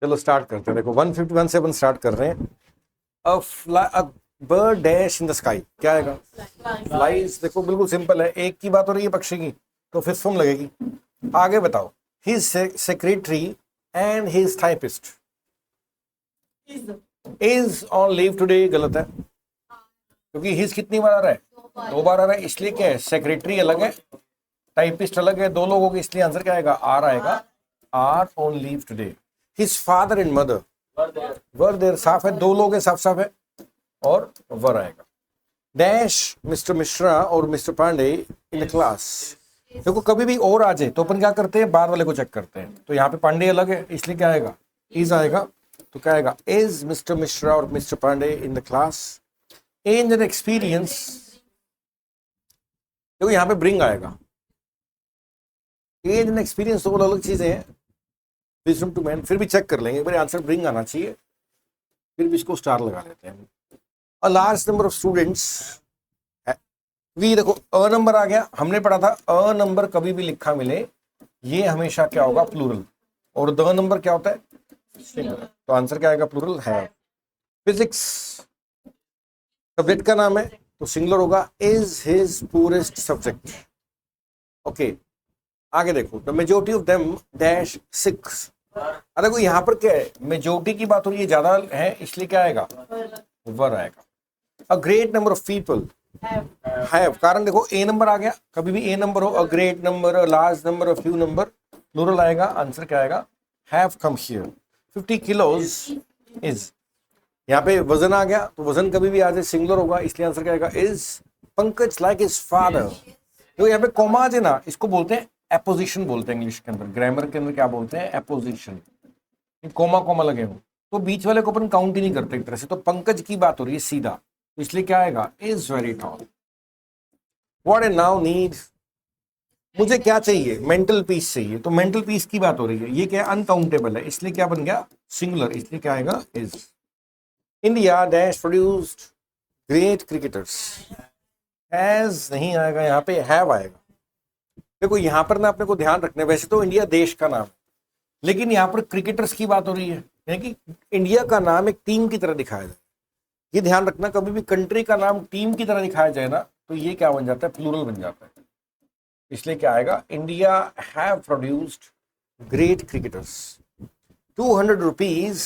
चलो स्टार्ट करते हैं। देखो 151 से अपन स्टार्ट कर रहे हैं। A bird dash in the sky, क्या आएगा? फ्लाइज। देखो बिल्कुल सिंपल है, एक की बात हो रही है पक्षी की, तो फिर फॉर्म लगेगी। आगे बताओ। His secretary and his typist is on leave today. गलत है, क्योंकि हिज कितनी बार आ रहा है? 2 बार आ रहा है, इसलिए क्या है, सेक्रेटरी अलग है, टाइपिस्ट अलग है, 2 लोगों के, इसलिए आंसर क्या आएगा? आर आएगा। Are on leave today. His father and mother were there. साफ है, 2 लोग हैं, साफ साफ है, और वर आएगा। डैश मिस्टर मिश्रा और mister Pandey in the class. देखो कभी भी और आ जाए तो अपन क्या करते हैं, बाद वाले को चेक करते हैं। तो यहाँ पे पांडे अलग है, इसलिए क्या आएगा? इज आएगा। तो क्या आएगा? इज मिस्टर मिश्रा और mister Pandey in the class. Age and experience. देखो यहाँ पे ब्रिंग आएगा। एज एंड एक्सपीरियंस तो अलग चीजें हैं। विजडम टू मैन, फिर भी चेक कर लेंगे, मेरे आंसर ब्रिंग आना चाहिए, फिर भी इसको स्टार लगा लेते हैं। अ लार्ज नंबर ऑफ स्टूडेंट्स। भी देखो अ नंबर आ गया, हमने पढ़ा था अ नंबर कभी भी लिखा मिले ये हमेशा क्या होगा? प्लूरल। और द नंबर क्या होता है? सिंगुलर। तो आंसर क्या आएगा? प्लूरल है। फिजिक्स सब्जेक्ट का नाम है तो सिंगुलर होगा। Is his purest subject. Okay, आगे देखो। The majority of them dash 6। अरे देखो यहाँ पर क्या है, मेजोरिटी की बात हो रही है, ज्यादा है, इसलिए क्या आएगा? वर आएगा। अ great number of people have. कारण देखो ए नंबर आ गया, कभी भी ए नंबर हो, a great number, a large number, a few number, plural आएगा। आंसर क्या आएगा? Have come here. 50 kilos is. यहाँ पे वजन आ गया, तो वजन कभी भी आ जाए सिंगुलर होगा, इसलिए आंसर क्या आएगा? Is Pankaj like his father. तो यहाँ पे कॉमा आ जाए ना, इसको बोलते हैं एपोजिशन, बोलते हैं इंग्लिश के अंदर, ग्रामर के अंदर क्या बोलते हैं? एपोजिशन। कोमा कोमा लगे हो तो बीच वाले को अपन काउंट ही नहीं करते एक तरह से। तो पंकज की बात हो रही है सीधा, तो इसलिए क्या आएगा? Is very tall. What I now need. मुझे क्या चाहिए? मेंटल पीस चाहिए। तो मेंटल पीस की बात हो रही है, ये क्या है? अनकाउंटेबल है, इसलिए क्या बन गया? सिंगुलर, इसलिए क्या आएगा? Is. India dash produced great cricketers. Has नहीं आएगा, यहाँ पे हैव आएगा। देखो यहाँ पर ना अपने को ध्यान रखना है, वैसे तो इंडिया देश का नाम है, लेकिन यहाँ पर क्रिकेटर्स की बात हो रही है, यानी कि इंडिया का नाम एक टीम की तरह दिखाया जाए। ये ध्यान रखना, कभी भी कंट्री का नाम टीम की तरह दिखाया जाए ना, तो ये क्या बन जाता है? प्लूरल बन जाता है। इसलिए क्या आएगा? India have produced great cricketers. 200 rupees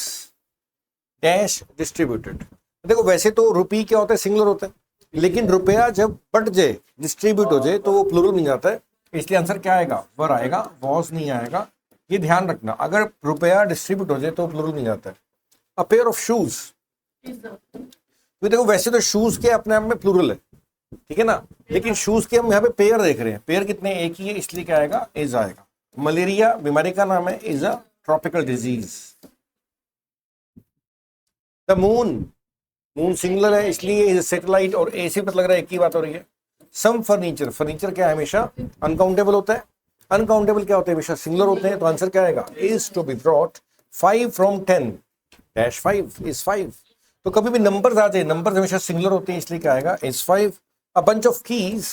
dash distributed. देखो वैसे तो रुपी क्या होता है? सिंगुलर होता है, लेकिन रुपया जब बट जाए, डिस्ट्रीब्यूट हो जाए, तो वो प्लूरल बन जाता है, इसलिए आंसर क्या आएगा? वर आएगा, वॉज नहीं आएगा। ये ध्यान रखना, अगर रुपया डिस्ट्रीब्यूट हो जाए तो प्लूरल बन जाता है। A pair of shoes. तो देखो वैसे तो शूज के अपने आप में प्लूरल है, ठीक है ना, लेकिन शूज के हम यहाँ पे पेयर देख रहे हैं, पेयर कितने? एक ही है, इसलिए क्या आएगा? इज आएगा। मलेरिया बीमारी का नाम है, is a tropical disease. The moon, moon singular है, इसलिए सैटेलाइट, और ए से पता लग रहा है एक ही बात हो रही है। सम फर्नीचर, फर्नीचर क्या है? हमेशा अनकाउंटेबल होता है। अनकाउंटेबल क्या होते हैं? हमेशा सिंगुलर होते हैं, तो आंसर क्या आएगा? Is to be brought 5 from 10 dash 5 is 5। तो कभी भी नंबर्स आ जाए, नंबर्स हमेशा सिंगुलर होते हैं, इसलिए क्या आएगा? Is 5। A bunch of keys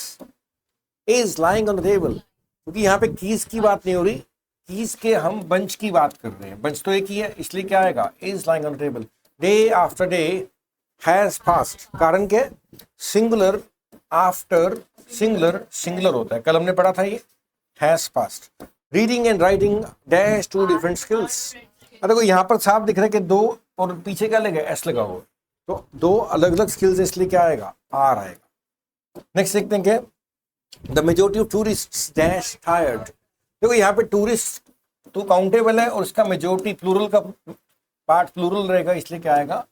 is lying on the table. क्योंकि यहाँ पे कीज की बात नहीं हो रही, कीज के हम बंच की बात कर रहे हैं, बंच तो एक ही है, इसलिए क्या आएगा? Is lying on the table. Day after day has past. कारण क्या? सिंगुलर आफ्टर सिंगुलर, सिंगुलर होता है, कल हमने पढ़ा था ये, has past. Reading and writing dash 2 different skills. देखो यहाँ पर साफ दिख रहा है कि 2 और पीछे क्या लगा? एस लगा हुआ, तो 2 अलग अलग स्किल्स है, इसलिए क्या आएगा? आर आएगा। नेक्स्ट देखते हैं क्या? The majority of tourist dash tired. देखो यहाँ पे टूरिस्ट तो काउंटेबल है, और इसका मेजोरिटी प्लूरल का पार्ट प्लूरल रहेगा, इसलिए क्या आएगा?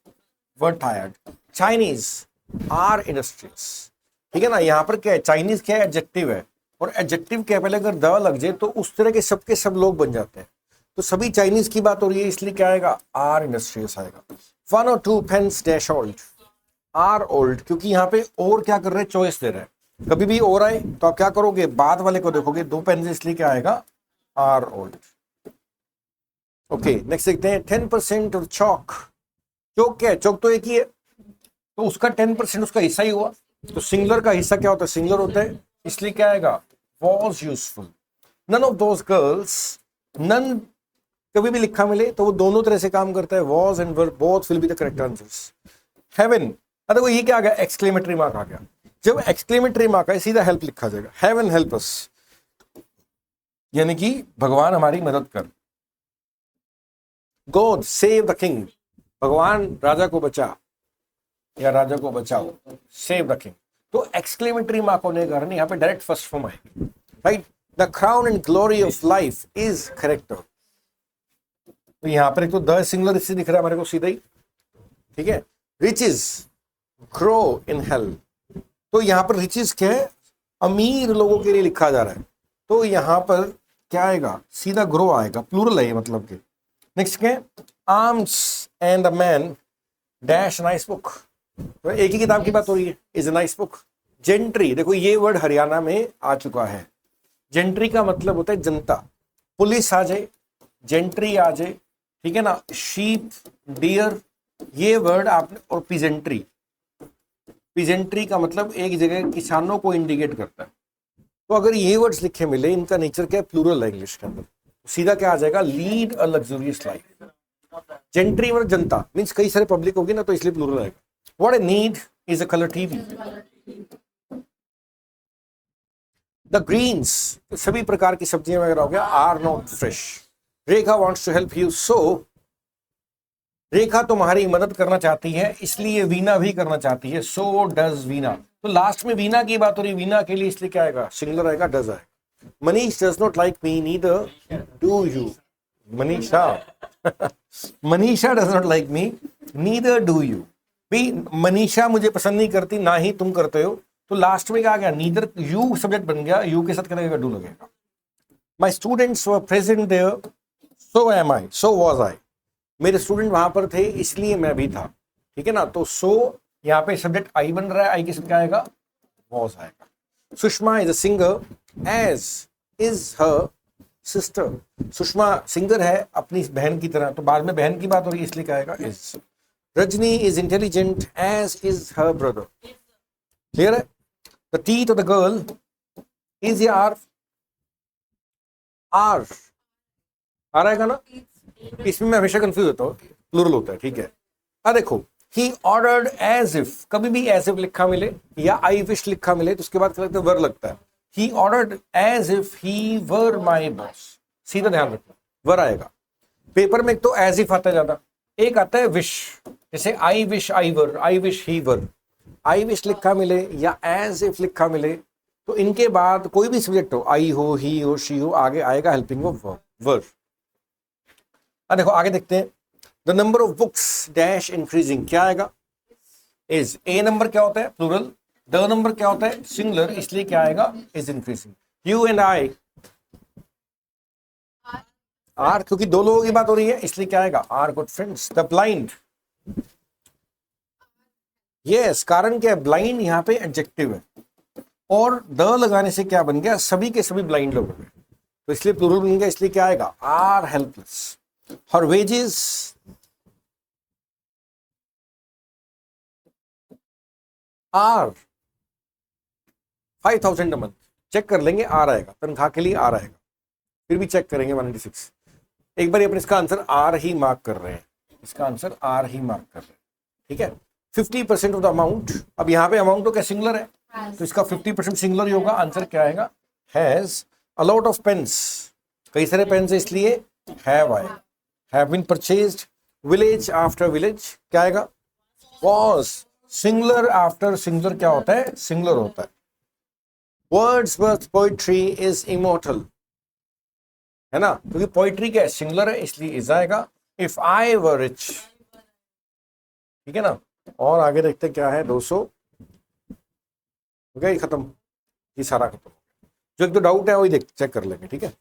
Word tired. Chinese are industries, ठीक है ना। यहाँ पर क्या है? चाइनीज क्या है? एडजेक्टिव है, और एडजेक्टिव क्या पहले अगर द लग जाए तो उस तरह के सब लोग बन जाते हैं, तो सभी चाइनीज की बात हो रही है, इसलिए क्या आएगा? आर इंडस्ट्रीज आएगा। 1 or 2 pens dash old. Are old, क्योंकि यहाँ पे और क्या कर रहे हैं? चॉइस दे रहे हैं। कभी भी और आए तो आप क्या करोगे? बाद वाले को देखोगे, 2 पेन, इसलिए क्या आएगा? Are old. ओके, नेक्स्ट देखते हैं। 10% ऑफ चौक। चौक क्या है? चौक तो एक ही है, तो उसका 10% उसका हिस्सा ही हुआ, तो सिंगुलर का हिस्सा क्या होता है? सिंगुलर होता है, इसलिए क्या आएगा? Was useful. None of those girls, none कभी भी लिखा मिले तो वो दोनों तरह से काम करता है, was and were both will be the correct answers. Haven, देखो ये क्या आ गया, एक्सक्लेमेटरी मार्क आ गया। जब एक्सक्लेमेटरी मार्क है सीधा हेल्प लिखा जाएगा, हेवन हेल्प अस, यानी कि भगवान हमारी मदद कर। गॉड सेव द किंग, भगवान राजा को बचा या राजा को बचाओ, सेव द किंग। तो एक्सक्लेमेटरी मार्क होने के कारण यहाँ पे डायरेक्ट फर्स्ट फॉर्म आएगी, right. The crown and glory of life is correct. तो यहाँ पर एक तो द सिंगुलर इससे दिख रहा है हमारे को सीधा ही, ठीक है। रिचेस ग्रो इन हेल, तो यहाँ पर रिचेस क्या है, अमीर लोगों के लिए लिखा जा रहा है, तो यहाँ पर क्या आएगा, सीधा ग्रो आएगा, प्लूरल है ये मतलब के। नेक्स्ट क्या है, arms and a man dash nice book, तो एक ही किताब की बात हो रही है, is a nice book. Gentry, देखो ये वर्ड हरियाणा में आ चुका है, जेंट्री का मतलब होता है जनता, पुलिस आ जाए, जेंट्री आ जाए, ठीक है ना। शीप, डियर, ये वर्ड आपने, और पीजेंट्री, पीजेंट्री का मतलब एक जगह किसानों को इंडिकेट करता है। तो अगर ये वर्ड्स लिखे मिले, इनका नेचर क्या है, प्लूरल है इंग्लिश के अंदर, सीधा क्या आ जाएगा, lead a luxurious life. Gentry मतलब जनता, मींस कई सारे पब्लिक होगी ना, तो इसलिए प्लूरल आएगा। What a need is a colour TV. The greens, सभी प्रकार की सब्जियां वगैरह हो गया, are not fresh. Rekha wants to help you, so Rekha तुम्हारी मदद करना चाहती है, इसलिए वीना भी करना चाहती है, सो डज वीना। तो लास्ट में वीना की बात हो रही, वीना के लिए इसलिए क्या आएगा, सिंगुलर आएगा, डज आएगा। Manish does not like me neither do you. Manisha Manisha does not like me neither do you. भी मनीषा मुझे पसंद नहीं करती, ना ही तुम करते हो, तो लास्ट में क्या आ गया, नीदर, यू सब्जेक्ट बन गया, यू के साथ क्या लगेगा, डू लगेगा। My students were present there, so am I, so was I. मेरे स्टूडेंट वहां पर थे इसलिए मैं भी था, ठीक है ना। तो सो यहाँ पे सब्जेक्ट आई बन रहा है, आई के साथ क्या आएगा, वॉज आएगा। Sushma is a singer as is her sister. Sushma singer है अपनी बहन की तरह, तो बाद में बहन की बात हो रही है, इसलिए क्या आएगा, is. Rajni is intelligent as is her brother. Clear है। The teeth of the girl is या आर, आर आ रहेगा ना, इसमें मैं हमेशा कंफ्यूज होता हूँ, प्लूरल होता है, ठीक है। देखो, ही ऑर्डर्ड एज इफ, कभी भी एज इफ लिखा मिले या आई विश लिखा मिले तो उसके बाद क्या लगता है, वर लगता है। He ordered as if he were my boss, सीधा ध्यान रखना, वर आएगा। पेपर में एक तो एज इफ आता है ज्यादा, एक आता है विश, जैसे I wish I were, I wish he were. I wish लिखा मिले या एज इफ लिखा मिले तो इनके बाद कोई भी सब्जेक्ट हो, आई हो, ही हो, शी हो, आगे आएगा हेल्पिंग ऑफ वर। देखो आगे देखते हैं, the number of books dash increasing, क्या आएगा, इज। ए नंबर क्या होता है, प्लूरल। द नंबर क्या होता है, सिंगुलर, इसलिए क्या आएगा, is increasing. You and I, are, क्योंकि दो लोगों की बात हो रही है इसलिए क्या आएगा, are good friends. The blind, yes, कारण क्या है, ब्लाइंड यहाँ पे एडजेक्टिव है, और द लगाने से क्या बन गया, सभी के सभी ब्लाइंड लोग हो गए, तो इसलिए प्लूरल बन गया, इसलिए क्या आएगा, are helpless. Her wages are 5,000 a month। Check कर लेंगे, आ रहेगा, तनख्वाह के लिए आ रहेगा, फिर भी चेक करेंगे 196। एक बार अपन इसका आंसर आर ही मार्क कर रहे हैं, इसका आंसर आर ही मार्क कर रहे हैं, ठीक है। 50% ऑफ द अमाउंट, अब यहाँ पे अमाउंट तो क्या सिंगुलर है, तो इसका 50% सिंगुलर ही होगा, आंसर क्या आएगा, has a lot of pens, कई सारे पेन्स है इसलिए हैव आएगा। Have been purchased, village after village क्या आएगा, was, singular after singular क्या होता है, singular होता है। Wordsworth poetry is immortal, है ना, क्योंकि पोइट्री क्या है, सिंगुलर है, इसलिए इज आएगा। If I were rich, ठीक है ना। और आगे देखते क्या है, 200 हो गया, खत्म, ये सारा खत्म। जो एक दो डाउट है वही देख चेक कर लेंगे, ठीक है।